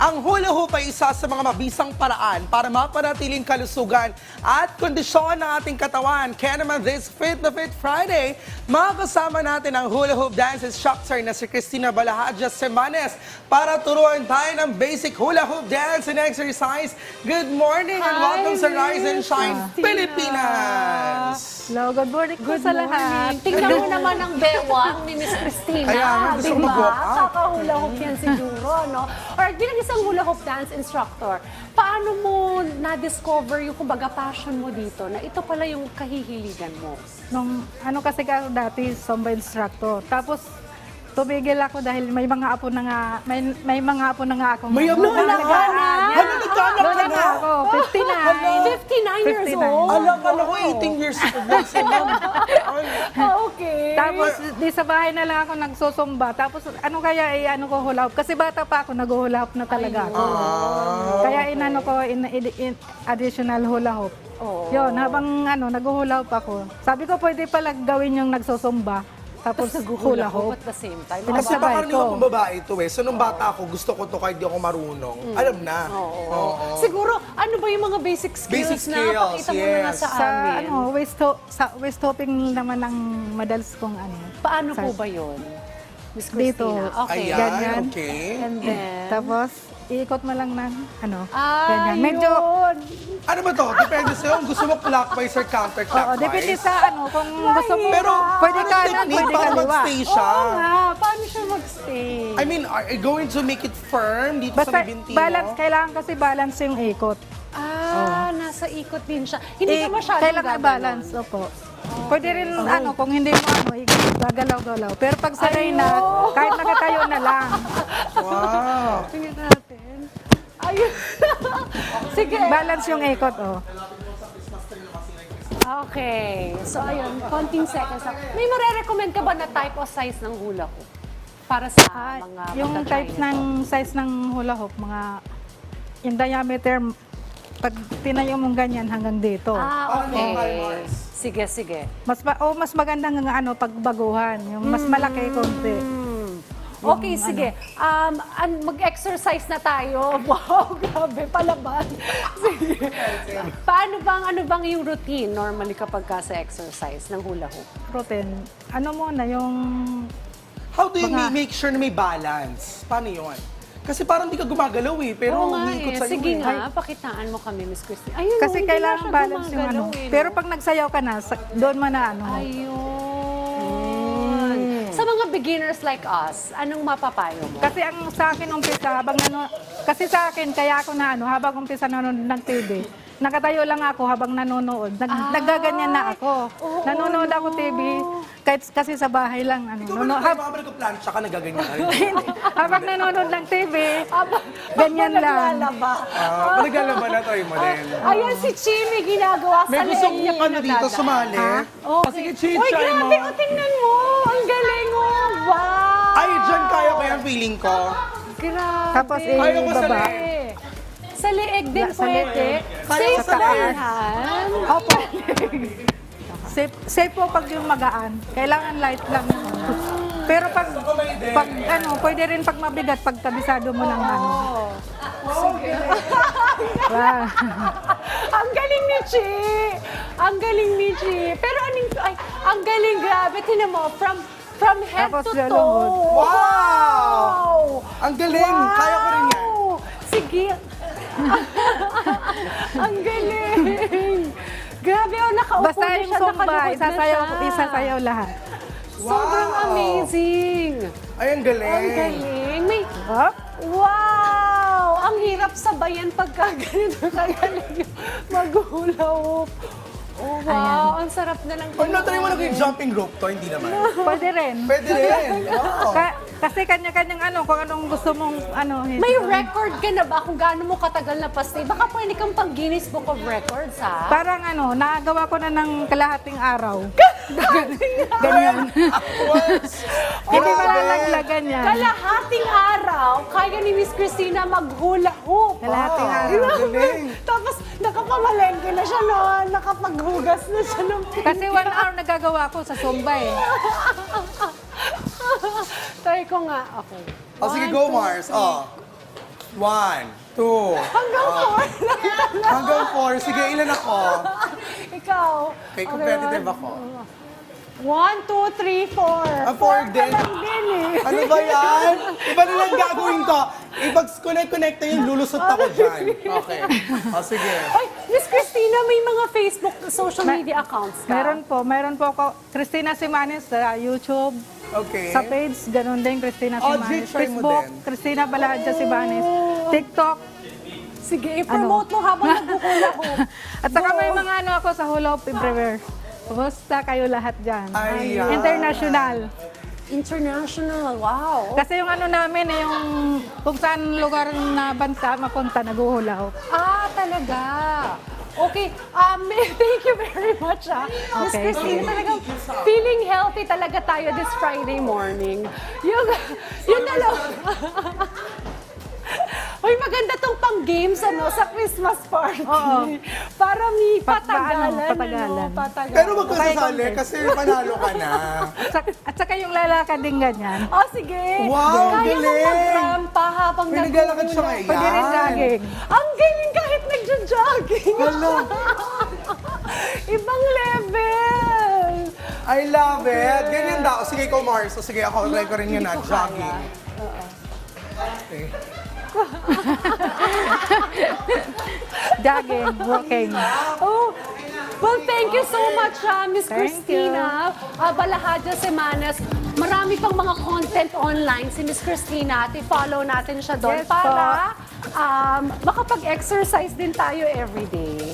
Ang hula hoop ay isa sa mga mabisang paraan para mapanatiling kalusugan at kondisyon ng ating katawan. Kaya naman this Fit na Fit Friday, makakasama natin ang hula hoop dance instructor na si Cristina Balahadja Semanes para turuan tayo ng basic hula hoop dance and exercise. Good morning and welcome sa Rise and Shine Pilipinas! Hello, good morning po sa lahat. Tingnan mo naman ang bewang ni Miss Cristina. Kaya nga, gusto ko mag-walk out. Kakahula hoop yan siguro, no? Or bilang isang hula hoop dance instructor, paano mo na-discover yung kumbaga passion mo dito na ito pala yung kahihiligan mo? Nung ano kasi ako dati, Zumba instructor. Tapos tumigil ako dahil may mga apo na nga, may mga apo na nga akong May apo na nga? Hala, nagkaanak ka Lola na? na ako, 59. 59 years 59. old? Alam ko, 18 years old na si ma'am. Okay. Tapos di sa bahay na lang ako nagsusumba. Tapos ano kaya ano ko hula hoop? Kasi bata pa ako, nag-hula hoop na talaga ako. Kaya inano ko in additional hula hoop. Yun, habang nag-hula hoop ako. Sabi ko pwede pala gawin yung nagsusumba. Tapos hula hoop. At the same time. Kasi Sabay baka ko. kung babae ito eh. So nung bata ako, gusto ko to kahit di ako marunong. Alam na. Oo. Siguro, ano ba yung mga basic skills, Basic na skills, pakita mo na nga yes. sa Sa amin? waist hopping naman ang madalas kong Paano po sa- ba yun? Miss Dito. Cristina? Okay. Ayan, Ganyan. okay. And then, Tapos iikot mo lang ng ah, ganyan. Medyo yun. Ano ba to? Depende sa'yo kung gusto mo clockwise or counterclockwise. depende sa ano, kung gusto mo, Pero, pwede anong kanan, technique pwede para kaliwa. magstay siya? Oo nga, paano siya magstay? I mean, are you going to make it firm dito Basta sa binti balance, mo? kailangan kasi balance yung ikot. Nasa ikot din siya. Hindi ka masyadong Kailangan balance, opo. Pwede rin kung hindi mo gagalaw-galaw. Pero pag sanay na, kahit nakatayo na lang. Wow. Tingnan natin. Ayun. Sige. Balance yung ikot, Okay. So, ayun. Konting seconds lang. May marirecommend ka ba na type o size ng hula hoop? Para sa mga Yung magta-try type nito? ng size ng hula hoop, yung diameter, pag tinayo mong ganyan hanggang dito. Okay. Sige, sige. Mas maganda nga pag baguhan, yung mas malaki konti. Okay, sige. Mag-exercise na tayo. Wow, grabe, palaban. Sige. Ano bang yung routine normally kapag ka sa exercise ng hula hoop? Protein. Muna yung How do you make sure na may balance? Paano yun? Kasi parang di ka gumagalaw eh, pero Oo nga umiikot eh. sa'yo Sige eh. nga, pakitaan mo kami, Miss Christine. Ayun, kasi hindi kailangan na siya balance yung gumagalaw eh, no? Pero pag nagsayaw ka na, doon mo na Ayun. Sa mga beginners like us, anong mapapayo mo? Kasi ang sa akin umpisa, kasi sa akin, kaya ako habang umpisa nanonood ng TV, nakatayo lang ako habang nanonood. Naggaganyan na ako. Nanonood ako TV, kahit kasi sa bahay lang. Ikaw ba naman, mga nagka-plancha ka, nagaganyan ka rin? Habang nanonood ng TV, ganyan lang. Naglalaba. Naglalaba na tayo mo din. Ayan si Chimi ginagawa sa May gusto leeg niya kong dito pinadada. sumali. Okay. Sige, Uy, chichay mo. grabe, tingnan mo. Ang galing mo. Wow. Ay, dyan kaya ko yung feeling ko. Grabe. Tapos, Kaya ko sa baba. leeg. Sa leeg din Sa leeg. pwede. Kaya ko Safe sa ba leeg. yan? Opo. Safe po pag yung magaan. Kailangan light lang. Pero pag pwede rin pag mabigat, pag kabisado mo ng Wow. Ang galing ni Chi! Ang galing ni Chi! Pero ang galing, grabe. Tinan mo, from head Tapos to lulunod. toe. Wow! Ang galing! Wow! Kaya ko rin yan. Sige. Ang galing! Grabe, nakaupo Basta na yung siya, Zumba, nakalikod na siya. isasayaw lahat. Sobrang amazing! Ay, ang galing. Ang galing! May, Hop. wow! Ang hirap sabayan pagka ganito kagaling mag-hula hoop. Oh, wow! Ang sarap na lang. Pag natry mo na yung jumping rope to, hindi naman. Pwede rin. Pwede rin. Oo. Kasi kanya-kanyang kung anong gusto mong May record ka na ba kung gaano mo katagal na pastay? Baka pwede kang pang Guinness Book of Records, ha? Parang nagawa ko na ng kalahating araw. Ganyan. Hindi malalaglagan yan. Kalahating araw, kaya ni Miss Cristina maghula hoop. Kalahating araw. Galing. Tapos nakapamalengke na siya noon, nakapaghugas na siya ng Kasi 1 hour nagagawa ko sa Zumba eh. Try ko nga. Okay. Oh, sige, go Mars. Oh. 1, 2. Hanggang 4 Hanggang 4. Sige, ilan ako? Ikaw. Okay, competitive ako. 1, 2, 3, 4. 4 din. Lang din eh. Ano ba yan? Iba nilang gagawin ko. Ipag-connect na yun, lulusot ako dyan. Okay. O, sige. Ay, Miss Christina, may mga Facebook social media accounts ka? Meron po ako. Christina Simanes sa YouTube. Okay. Sa page, ganun din, Christina Oh, Simanes. try mo Facebook, din. Christina Baladja Simanes. TikTok. Sige, i-promote mo habang nag-hula hoop. At saka may mga ano ako sa hula hoop everywhere. Kumusta kayo lahat dyan? Ayan. International. International, wow. Kasi yung ano namin, yung kung saan lugar na bansa mapunta, nag-hula hoop. Ah, talaga. Okay, thank you very much, Miss Okay, Christine, sige. talagang feeling healthy talaga tayo this Friday morning. Yung dalawa. Uy, maganda tong pang-games sa Christmas party. Oo. Para may patagalan. Patagalan. Patagalan. Pero wag ka sasali kasi panalo ka na. At saka yung lalakad din ganyan. Oh, sige. Wow, Kaya galing. mo mag-rampa habang May naglalakad siya ngayon. Pwede rin jogging. Ang galing kahit nagja-jogging. Hello. Ibang level. I love it. Ganyan daw. Sige, ikaw, Mars. So, sige, ako, try ko rin yun na, jogging. Okay. Jogging, walking. Oh, well, thank you so much, Miss Thank Christina Balahadja Semanes. Marami pang mga content online si Miss Christina at i-follow natin siya doon Yes, para makapag-exercise din tayo everyday.